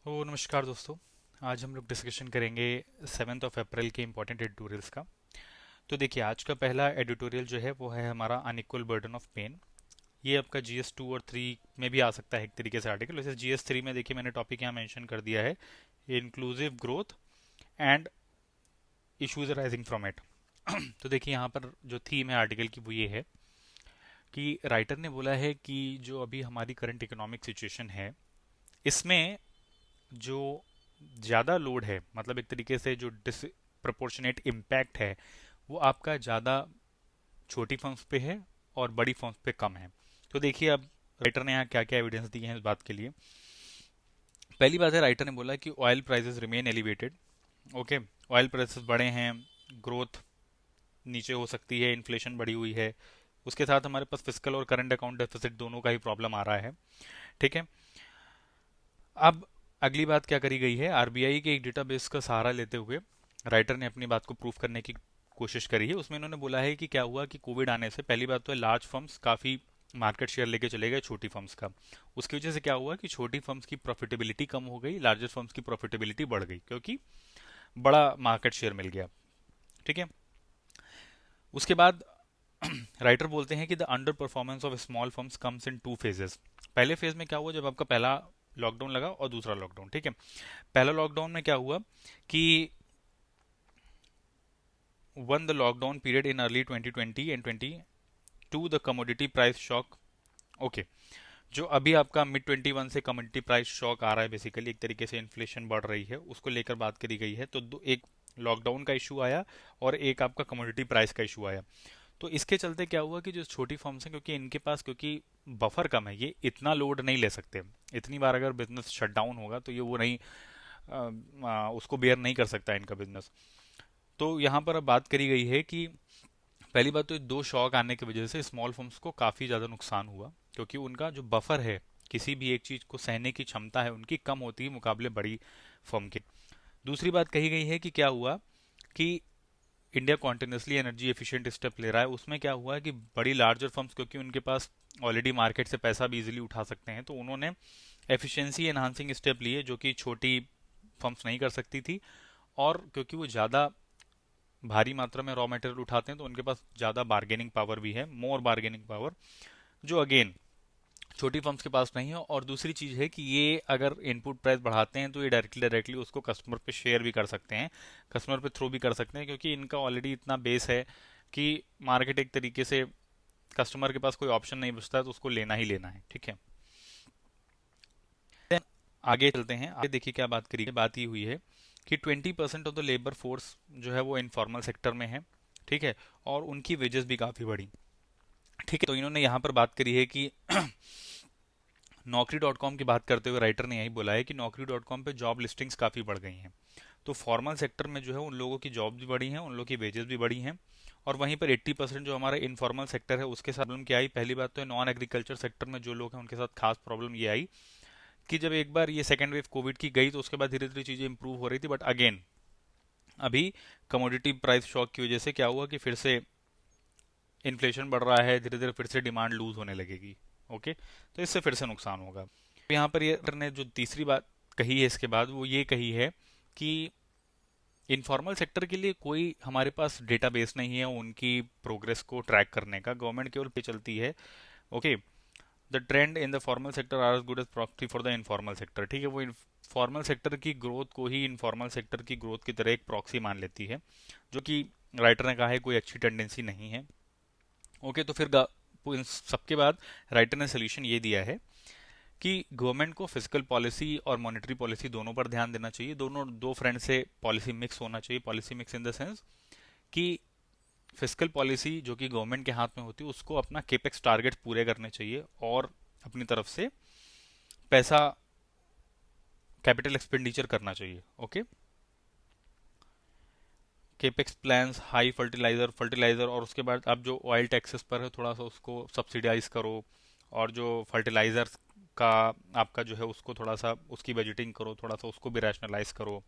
तो नमस्कार दोस्तों। आज हम लोग डिस्कशन करेंगे 7 अप्रैल के इम्पोर्टेंट एडिटोरियल्स का। तो देखिए, आज का पहला एडिटोरियल जो है वो है हमारा अनइक्वल बर्डन ऑफ पेन। ये आपका GS 2 और 3 में भी आ सकता है एक तरीके से आर्टिकल। वैसे GS 3 में देखिए मैंने टॉपिक यहाँ मेंशन कर दिया है, inclusive growth and issues arising from it. तो देखिए यहाँ पर जो थीम है आर्टिकल की वो ये है कि राइटर ने बोला है कि जो अभी हमारी करंट इकोनॉमिक सिचुएशन है, इसमें जो ज़्यादा लोड है, मतलब एक तरीके से जो डिसप्रपोर्शनेट इम्पैक्ट है, वो आपका ज़्यादा छोटी फर्म्स पे है और बड़ी फर्म्स पे कम है। तो देखिए अब राइटर ने यहाँ क्या क्या एविडेंस दिए हैं इस बात के लिए। पहली बात है, राइटर ने बोला कि oil prices remain elevated. Okay, oil prices बढ़े हैं, ग्रोथ नीचे हो सकती है, इन्फ्लेशन बढ़ी हुई है, उसके साथ हमारे पास फिजिकल और करंट अकाउंट डेफिसिट दोनों का ही प्रॉब्लम आ रहा है। ठीक है। अब अगली बात क्या करी गई है, आरबीआई के एक डेटाबेस का सहारा लेते हुए राइटर ने अपनी बात को प्रूफ करने की कोशिश करी है। उसमें इन्होंने बोला है कि क्या हुआ कि कोविड आने से पहली बात तो है, लार्ज फर्म्स काफ़ी मार्केट शेयर लेके चले गए छोटी फर्म्स का। उसकी वजह से क्या हुआ कि छोटी फर्म्स की प्रॉफिटेबिलिटी कम हो गई, लार्जर फर्म्स की प्रॉफिटेबिलिटी बढ़ गई, क्योंकि बड़ा मार्केट शेयर मिल गया। ठीक है। उसके बाद राइटर बोलते हैं कि the under performance of small firms comes in 2 phases. पहले फेज में क्या हुआ, जब आपका पहला लॉकडाउन लगा और दूसरा लॉकडाउन। ठीक है। पहला लॉकडाउन में क्या हुआ कि one the lockdown period in early 2020 and 22 the commodity price shock. Okay, जो अभी आपका मिड 21 से कमोडिटी प्राइस शॉक आ रहा है, बेसिकली एक तरीके से इन्फ्लेशन बढ़ रही है, उसको लेकर बात करी गई है। तो एक लॉकडाउन का इशू आया और एक आपका कमोडिटी प्राइस का इशू आया। तो इसके चलते क्या हुआ कि जो छोटी फर्म्स हैं, क्योंकि इनके पास क्योंकि बफर कम है, ये इतना लोड नहीं ले सकते। इतनी बार अगर बिजनेस शट डाउन होगा तो ये वो नहीं उसको बेयर नहीं कर सकता इनका बिजनेस। तो यहाँ पर अब बात करी गई है कि पहली बात तो ये दो शॉक आने की वजह से स्मॉल फर्म्स को काफ़ी ज़्यादा नुकसान हुआ, क्योंकि उनका जो बफर है, किसी भी एक चीज़ को सहने की क्षमता है उनकी, कम होती है मुकाबले बड़ी फर्म के। दूसरी बात कही गई है कि क्या हुआ कि India continuously energy efficient step ले रहा है। उसमें क्या हुआ है कि बड़ी लार्जर फर्म्स, क्योंकि उनके पास ऑलरेडी मार्केट से पैसा भी इजीली उठा सकते हैं, तो उन्होंने एफिशिएंसी एनहांसिंग स्टेप लिए जो कि छोटी फर्म्स नहीं कर सकती थी। और क्योंकि वो ज़्यादा भारी मात्रा में रॉ मटेरियल उठाते हैं तो उनके पास ज़्यादा बार्गेनिंग पावर भी है, मोर बार्गेनिंग पावर, जो अगेन छोटी फर्म्स के पास नहीं है। और दूसरी चीज़ है कि ये अगर इनपुट प्राइस बढ़ाते हैं तो ये डायरेक्टली डायरेक्टली उसको कस्टमर पे शेयर भी कर सकते हैं, कस्टमर पे थ्रू भी कर सकते हैं, क्योंकि इनका ऑलरेडी इतना बेस है कि मार्केट एक तरीके से कस्टमर के पास कोई ऑप्शन नहीं बचता है, तो उसको लेना ही लेना है। ठीक है। Then आगे चलते हैं, आगे देखिए क्या बात करी है। बात ये हुई है कि 20% ऑफ द लेबर फोर्स जो है वो इनफॉर्मल सेक्टर में है। ठीक है। और उनकी वेजेस भी काफ़ी बढ़ी। ठीक है। तो इन्होंने यहाँ पर बात करी है कि Naukri.com की बात करते हुए राइटर ने यही बोला है कि Naukri.com पे जॉब लिस्टिंग्स काफ़ी बढ़ गई हैं। तो फॉर्मल सेक्टर में जो है उन लोगों की जॉब भी बढ़ी हैं, उन लोगों की वेजेस भी बढ़ी हैं। और वहीं पर 80% जो हमारा इनफॉर्मल सेक्टर है उसके साथ प्रॉब्लम क्या आई, पहली बात तो है नॉन एग्रीकल्चर सेक्टर में जो लोग हैं उनके साथ खास प्रॉब्लम ये आई कि जब एक बार ये सेकेंड वेव कोविड की गई तो उसके बाद धीरे धीरे चीज़ें इंप्रूव हो रही थी, बट अगेन अभी कमोडिटी प्राइस शॉक की वजह से क्या हुआ कि फिर से इन्फ्लेशन बढ़ रहा है, धीरे धीरे फिर से डिमांड लूज होने लगेगी। ओके, तो इससे फिर से नुकसान होगा। यहाँ पर ये ने जो तीसरी बात कही है इसके बाद, वो ये कही है कि इनफॉर्मल सेक्टर के लिए कोई हमारे पास डेटाबेस नहीं है उनकी प्रोग्रेस को ट्रैक करने का, गवर्नमेंट केवल पे चलती है। Okay, the trend in the formal sector are as good as proxy for the informal sector. ठीक है, वो फॉर्मल सेक्टर की ग्रोथ को ही इनफॉर्मल सेक्टर की ग्रोथ की तरह एक प्रॉक्सी मान लेती है, जो कि राइटर ने कहा है कोई अच्छी टेंडेंसी नहीं है। ओके, तो फिर इन सबके बाद राइटर ने सोल्यूशन ये दिया है कि गवर्नमेंट को फिजिकल पॉलिसी और मॉनेटरी पॉलिसी दोनों पर ध्यान देना चाहिए। दोनों दो फ्रंट से पॉलिसी मिक्स होना चाहिए। Policy mix in the sense कि फिजिकल पॉलिसी जो कि गवर्नमेंट के हाथ में होती है उसको अपना केपेक्स टारगेट पूरे करने चाहिए और अपनी तरफ से पैसा कैपिटल एक्सपेंडिचर करना चाहिए। Okay, capex plans, high fertilizer fertilizer और उसके बाद अब जो ऑयल टैक्सेस पर है थोड़ा सा उसको सब्सिडाइज करो, और जो फर्टिलाइजर का आपका जो है उसको थोड़ा सा उसकी बजटिंग करो, थोड़ा सा उसको भी रैशनलाइज करो।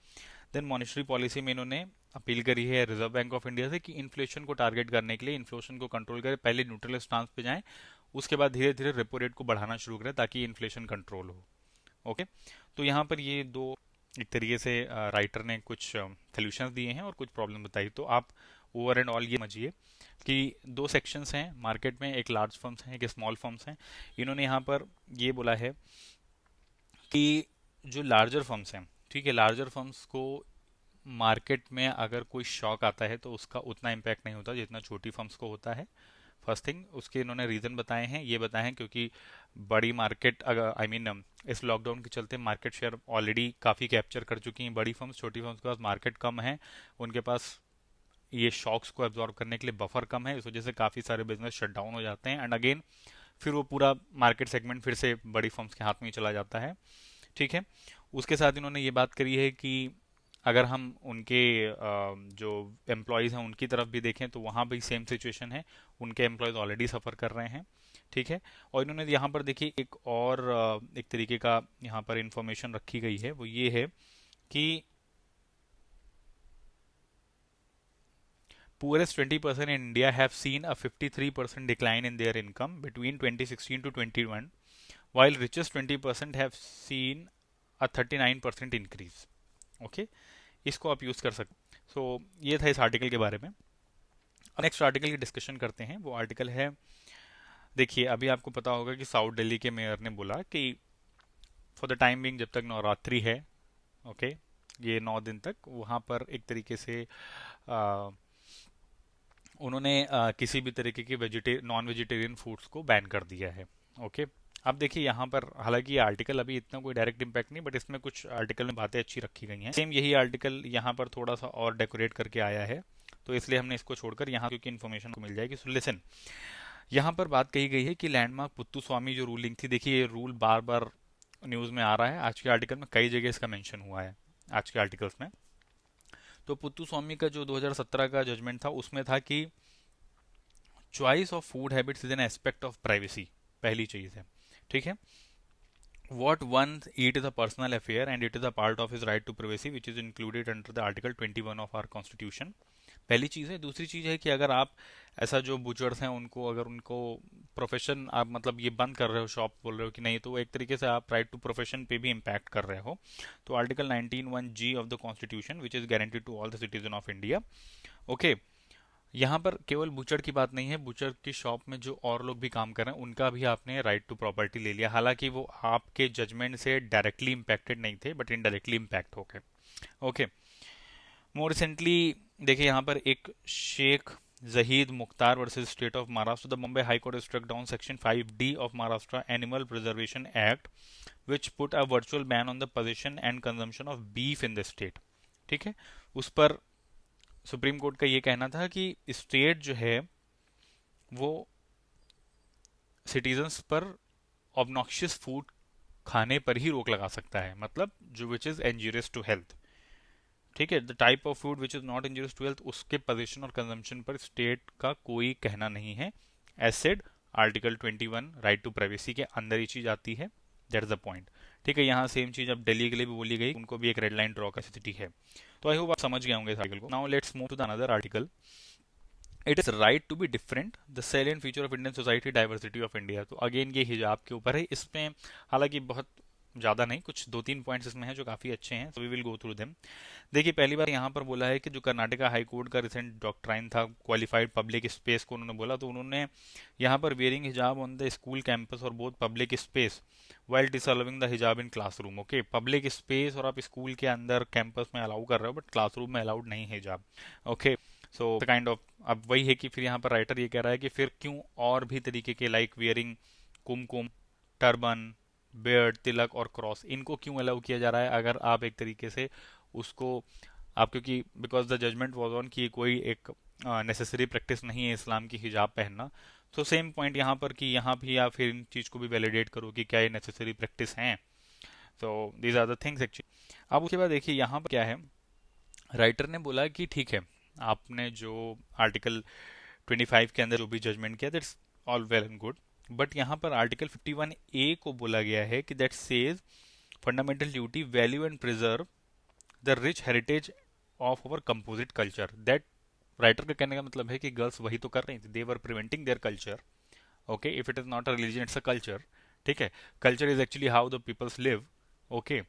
देन मॉनेटरी पॉलिसी में इन्होंने अपील करी है रिजर्व बैंक ऑफ इंडिया से कि इन्फ्लेशन को टारगेट करने के लिए, इन्फ्लेशन को कंट्रोल करें, पहले न्यूट्रल स्टांस पे जाएं, उसके बाद धीरे धीरे रेपो रेट को बढ़ाना शुरू करें ताकि इन्फ्लेशन कंट्रोल हो। ओके, तो यहाँ पर ये दो एक तरीके से राइटर ने कुछ सॉल्यूशंस दिए हैं और कुछ प्रॉब्लम बताई। तो आप ओवर एंड ऑल ये समझिए कि दो सेक्शंस हैं मार्केट में, एक लार्ज फर्म्स हैं, एक स्मॉल फर्म्स हैं। इन्होंने यहाँ पर ये बोला है कि जो लार्जर फर्म्स हैं, ठीक है, लार्जर फर्म्स को मार्केट में अगर कोई शॉक आता है तो उसका उतना इम्पैक्ट नहीं होता जितना छोटी फर्म्स को होता है। फर्स्ट थिंग, उसके इन्होंने रीज़न बताए हैं, ये बताए हैं क्योंकि बड़ी मार्केट अगर इस लॉकडाउन के चलते मार्केट शेयर ऑलरेडी काफ़ी कैप्चर कर चुकी हैं बड़ी फर्म्स। छोटी फर्म्स के पास मार्केट कम है, उनके पास ये शॉक्स को एब्जॉर्ब करने के लिए बफर कम है, इस वजह से काफ़ी सारे बिजनेस शट डाउन हो जाते हैं एंड अगेन फिर वो पूरा मार्केट सेगमेंट फिर से बड़ी फर्म्स के हाथ में ही चला जाता है। ठीक है, उसके साथ इन्होंने ये बात करी है कि अगर हम उनके जो एम्प्लॉयज़ हैं उनकी तरफ भी देखें तो वहाँ भी सेम सिचुएशन है, उनके एम्प्लॉयज़ ऑलरेडी सफ़र कर रहे हैं। ठीक है, और इन्होंने यहाँ पर देखिए एक और एक तरीके का यहाँ पर इंफॉर्मेशन रखी गई है, वो ये है कि poorest 20% in India have seen a 53% decline in their income between 2016 to 21, while richest 20% have seen a 39% increase. Okay, इसको आप यूज़ कर सकते। सो ये था इस आर्टिकल के बारे में। नेक्स्ट आर्टिकल की डिस्कशन करते हैं। वो आर्टिकल है, देखिए अभी आपको पता होगा कि साउथ दिल्ली के मेयर ने बोला कि फॉर द टाइम बिंग, जब तक नवरात्रि है, ओके, ये 9 दिन तक वहाँ पर एक तरीके से उन्होंने किसी भी तरीके के नॉन वेजिटेरियन फूड्स को बैन कर दिया है। ओके, अब देखिए यहाँ पर हालांकि ये आर्टिकल अभी इतना कोई डायरेक्ट इम्पैक्ट नहीं, बट इसमें कुछ आर्टिकल में बातें अच्छी रखी गई हैं। सेम यही आर्टिकल यहाँ पर थोड़ा सा और डेकोरेट करके आया है, तो इसलिए हमने इसको छोड़कर यहाँ क्योंकि इन्फॉर्मेशन को मिल जाएगी। सो लिसन, यहाँ पर बात कही गई है कि लैंडमार्क पुत्तु स्वामी जो रूलिंग थी, देखिए ये रूल बार बार न्यूज़ में आ रहा है, आज के आर्टिकल में कई जगह इसका मेंशन हुआ है आज के आर्टिकल्स में। तो पुत्तु स्वामी का जो 2017 का जजमेंट था उसमें था कि choice of food habits is an aspect of privacy, पहली चीज है। ठीक है, what one eat is a personal affair and it is a part of his right to privacy which is included under the article 21 of our constitution। पहली चीज़ है। दूसरी चीज़ है कि अगर आप ऐसा जो बुचर्स हैं उनको अगर उनको प्रोफेशन आप मतलब ये बंद कर रहे हो, शॉप बोल रहे हो कि नहीं, तो एक तरीके से आप राइट टू प्रोफेशन पे भी इम्पैक्ट कर रहे हो। तो article 19(1)(g of the constitution which is guaranteed to all the citizen of India. Okay, यहाँ पर केवल बुचर की बात नहीं है, बुचर की शॉप में जो और लोग भी काम कर रहे हैं उनका भी आपने राइट टू प्रॉपर्टी ले लिया, हालांकि वो आपके जजमेंट से डायरेक्टली इम्पैक्टेड नहीं थे बट इनडायरेक्टली इम्पैक्ट हो गए। ओके, मोर रिसेंटली देखिए यहाँ पर एक Sheikh Zahid Mukhtar versus state of Maharashtra, the Mumbai high court struck down section 5D of Maharashtra animal preservation act which put a virtual ban on the position and consumption of beef in the state. ठीक है, उस पर supreme court का ये कहना था कि state जो है वो सिटीजन्स पर ऑब्नॉक्शियस फूड खाने पर ही रोक लगा सकता है, मतलब जो which is injurious to health. ठीक है, the type of food which is not injurious to health, उसके पोजीशन और कंजम्पशन पर स्टेट का कोई कहना नहीं है। As said article 21 right to privacy के अंदर ही चीज आती है, दैट इज द पॉइंट। ठीक है, यहाँ सेम चीज अब दिल्ली के लिए भी बोली गई, उनको भी एक रेड लाइन ड्रॉ का स्थिति है। तो आई होप आप समझ गए होंगे इस आर्टिकल को। Now let's move to the another article. It is right to be different, the salient feature of Indian society, diversity of India. तो अगेन ये हिजाब के ऊपर है, इसमें हालांकि बहुत ज़्यादा नहीं, कुछ 2-3 पॉइंट्स इसमें हैं जो काफ़ी अच्छे हैं, so we will go through them. देखिए पहली बार यहाँ पर बोला है कि जो कर्नाटका हाई कोर्ट का रिसेंट डॉक्ट्राइन था क्वालिफाइड पब्लिक स्पेस को उन्होंने बोला, तो उन्होंने यहाँ पर wearing hijab on the school campus और both public space while disallowing the hijab in classroom. Okay, public space और आप स्कूल के अंदर कैंपस में अलाउ कर रहे हो बट क्लासरूम में अलाउड नहीं है हिजाब। ओके, सो काइंड ऑफ अब वही है कि फिर यहाँ पर राइटर ये कह रहा है कि फिर क्यों और भी तरीके के लाइक वेयरिंग कुमकुम, टर्बन, बेयर्ड, तिलक और क्रॉस, इनको क्यों अलाउ किया जा रहा है अगर आप एक तरीके से उसको आप क्योंकि because the judgement was on कि कोई एक नेसेसरी प्रैक्टिस नहीं है इस्लाम की हिजाब पहनना। तो सेम पॉइंट यहाँ पर कि यहाँ भी आप फिर इन चीज़ को भी वैलिडेट करो कि क्या ये नेसेसरी प्रैक्टिस हैं। तो these are the things actually. अब उसके बाद देखिए यहाँ पर क्या है, राइटर ने बोला कि ठीक है आपने जो आर्टिकल 25 के अंदर जो भी जजमेंट किया that's all well and good, but यहाँ पर आर्टिकल 51A को बोला गया है कि that says fundamental duty value and preserve the rich heritage of our composite culture. That writer का कहने का मतलब है कि गर्ल्स वही तो कर रही थी, they were preventing their culture. Okay, if it is not a religion it's a culture. ठीक है, culture is actually how the peoples live, okay,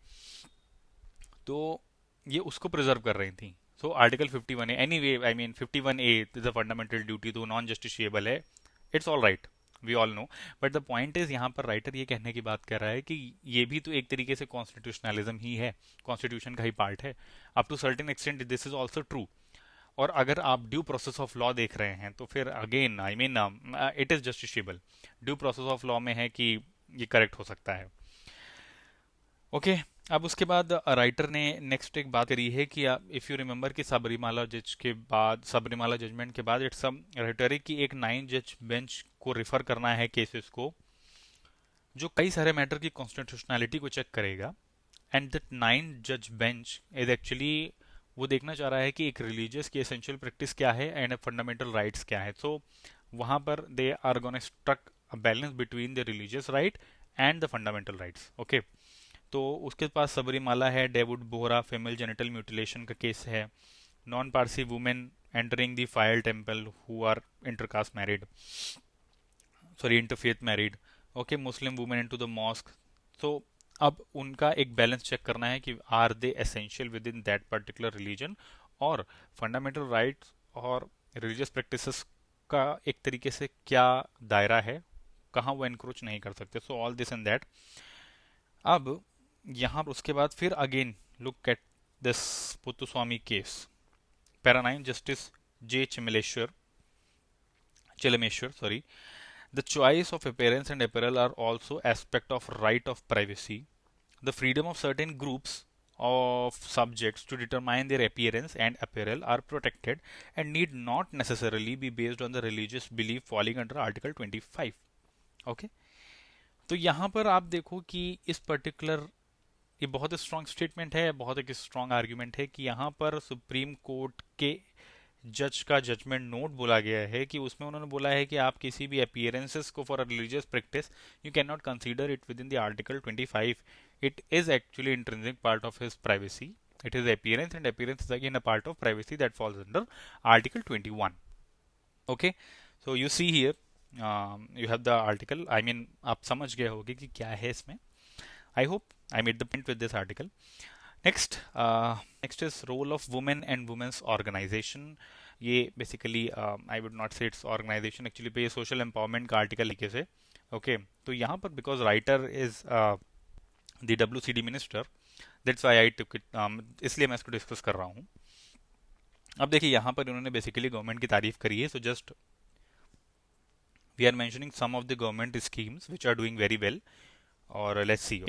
तो ये उसको प्रिजर्व कर रही थी। So article 51 A, anyway I mean 51 A is a fundamental duty तो non justiciable है, it's all right, we all know. But the point is, यहाँ पर राइटर ये कहने की बात कर रहा है कि ये भी तो एक तरीके से कॉन्स्टिट्यूशनलिज्म ही है, कॉन्स्टिट्यूशन का ही पार्ट है। Up to certain extent this is also true. और अगर आप ड्यू प्रोसेस ऑफ लॉ देख रहे हैं तो फिर again I mean it is justiciable. Due process of law में है कि ये करेक्ट हो सकता है। ओके, अब उसके बाद राइटर ने नेक्स्ट एक बात करी है कि इफ यू रिमेंबर कि सबरीमाला जज के बाद, सबरीमाला जजमेंट के बाद इट्स रेटरी की एक 9 जज बेंच को रिफर करना है केसेस को, जो कई सारे मैटर की कॉन्स्टिट्यूशनैलिटी को चेक करेगा। एंड दैट 9 जज बेंच इज एक्चुअली वो देखना चाह रहा है कि एक रिलीजियस की एसेंशियल प्रैक्टिस क्या है एंड फंडामेंटल राइट्स क्या है। सो वहां पर they are gonna struck a balance between the religious right and the fundamental rights. Okay, तो उसके पास सबरीमाला है, Dawoodi Bohra female genital mutilation का केस है, non Parsi women entering the fire temple who are intercaste married, sorry interfaith married, okay, Muslim women into the mosque. तो अब उनका एक बैलेंस चेक करना है कि are they essential within that particular religion, और फंडामेंटल राइट्स और religious practices का एक तरीके से क्या दायरा है, कहाँ वो एनक्रोच नहीं कर सकते। So all this and that. अब यहाँ उसके बाद फिर again look at this Puttaswamy case, para 9 justice J Chelameswar, sorry, the choice of appearance and apparel are also aspect of right of privacy. The freedom of certain groups of subjects to determine their appearance and apparel are protected and need not necessarily be based on the religious belief falling under Article 25. Okay? तो यहाँ पर आप देखो कि इस particular, ये बहुत strong statement है, बहुत एक स्ट्रॉन्ग आर्ग्यूमेंट है कि यहाँ पर सुप्रीम कोर्ट के जज का जजमेंट नोट बोला गया है कि उसमें उन्होंने बोला है कि आप किसी भी अपीयरेंसेस को for a religious practice you can not consider it with in the article 25। It is actually intrinsic part of his privacy, it is appearance and appearance is again a part of privacy that falls under article 21. Okay, so you see here you have the article, I mean आप समझ गए होंगे कि क्या है इसमें। I hope I made the point with this article. Next is role of women and women's organization. ये basically I would not से इट्स ऑर्गेनाइजेशन, एक्चुअली पे ये सोशल एम्पावरमेंट का आर्टिकल लिखे से। ओके, तो यहाँ पर because writer is the WCD minister, that's why I took it, इसलिए मैं इसको डिस्कस कर रहा हूँ। अब देखिए यहाँ पर उन्होंने बेसिकली गवर्नमेंट की तारीफ करी है, so just we are mentioning some of the government schemes which are doing very well, और let's see.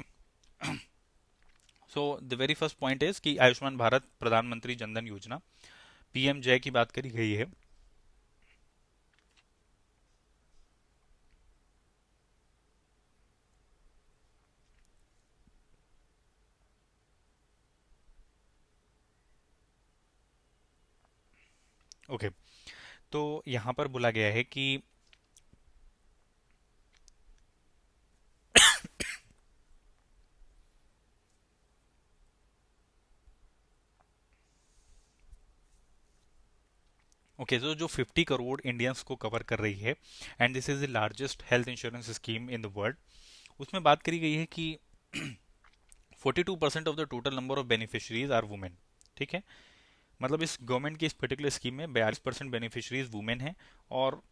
So the very first point is कि आयुष्मान भारत प्रधानमंत्री जनधन योजना PM जय की बात करी गई है। ओके, तो यहां पर बोला गया है कि ओके, तो जो 50 करोड़ इंडियंस को कवर कर रही है and this is the largest health insurance scheme in the world, उसमें बात करी गई है कि 42% of the total number of beneficiaries are women. ठीक है, मतलब इस गवर्नमेंट की इस पर्टिकुलर स्कीम में 42% बेनिफिशरीज वुमेन है, और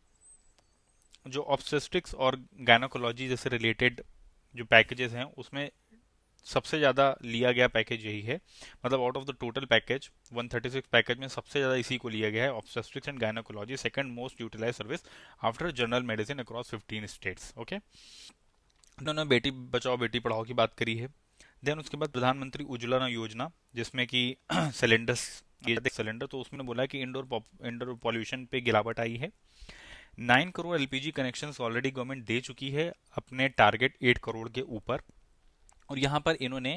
जो ऑब्स्टेट्रिक्स और गायनोकोलॉजी जैसे रिलेटेड जो पैकेजेस हैं उसमें सबसे ज़्यादा लिया गया पैकेज यही है। मतलब out of the total package 136 package में सबसे ज़्यादा इसी को लिया गया है, obstetrics and gynaecology, second most utilise service after general medicine across 15 states. Okay, उन्होंने बेटी बचाओ बेटी पढ़ाओ की बात करी है। देन उसके बाद प्रधानमंत्री उज्ज्वला योजना, जिसमें कि सिलेंडर्स, सिलेंडर, तो उसमें बोला कि इंडोर पॉल्यूशन पे गिरावट आई है। 9 crore LPG connections already government दे चुकी है अपने टारगेट 8 करोड़ के ऊपर। और यहाँ पर इन्होंने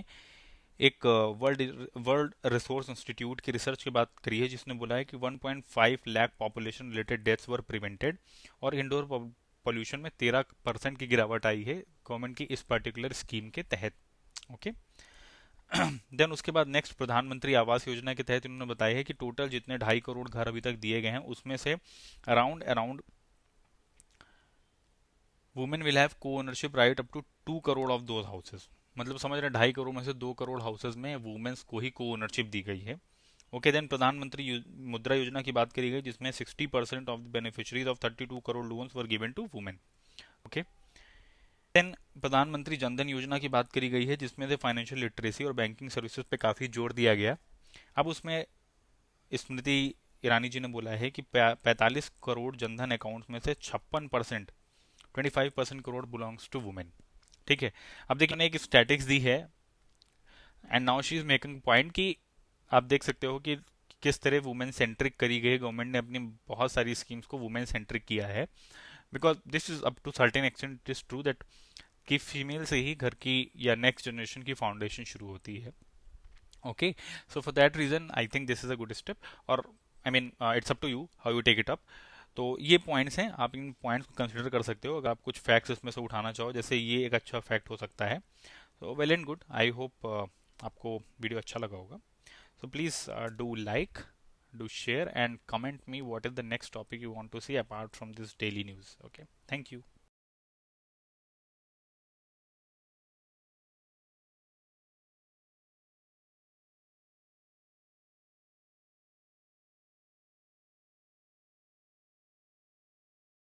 एक वर्ल्ड रिसोर्स इंस्टीट्यूट की रिसर्च की बात करी है, जिसने बोला है कि 1.5 लाख पॉपुलेशन रिलेटेड डेथ्स वर प्रिवेंटेड, और इंडोर पॉल्यूशन में 13% की गिरावट आई है गवर्नमेंट की इस पर्टिकुलर स्कीम के तहत। ओके, देन उसके बाद नेक्स्ट प्रधानमंत्री आवास योजना के तहत इन्होंने बताया है कि टोटल जितने 2.5 करोड़ घर अभी तक दिए गए हैं उसमें से around women will have co ownership right up to 2 crore of those houses. मतलब समझ रहे हैं, 2.5 करोड़ में से 2 करोड़ हाउसेज में वुमेन्स को ही को ओनरशिप दी गई है। ओके, देन प्रधानमंत्री मुद्रा योजना की बात करी गई, जिसमें 60% of the beneficiaries of 32 crore loans were given to women. Okay, then प्रधानमंत्री जनधन योजना की बात करी गई है, जिसमें से फाइनेंशियल लिटरेसी और बैंकिंग सर्विसेज पे काफ़ी जोर दिया गया। अब उसमें स्मृति ईरानी जी ने बोला है कि 45 करोड़ जनधन अकाउंट्स में से 56%, 25% करोड़ बिलोंग्स टू वुमेन। ठीक है। अब देखिए मैंने एक स्टैटिक्स दी है, and now she is making point कि आप देख सकते हो कि किस तरह वुमेन सेंट्रिक करी गई। गवर्नमेंट ने अपनी बहुत सारी स्कीम्स को वुमेन सेंट्रिक किया है, because this is up to certain extent it is true that कि फीमेल से ही घर की या नेक्स्ट जनरेशन की फाउंडेशन शुरू होती है। Okay, so for that reason I think this is a good step, और I mean it's up to you how you take it up. तो ये पॉइंट्स हैं, आप इन पॉइंट्स को कंसिडर कर सकते हो अगर आप कुछ फैक्ट्स इसमें से उठाना चाहो, जैसे ये एक अच्छा फैक्ट हो सकता है। तो well and good, I hope आपको वीडियो अच्छा लगा होगा। So please do like, do share and comment me what is the next topic you want to see apart from this daily news. Okay, thank you.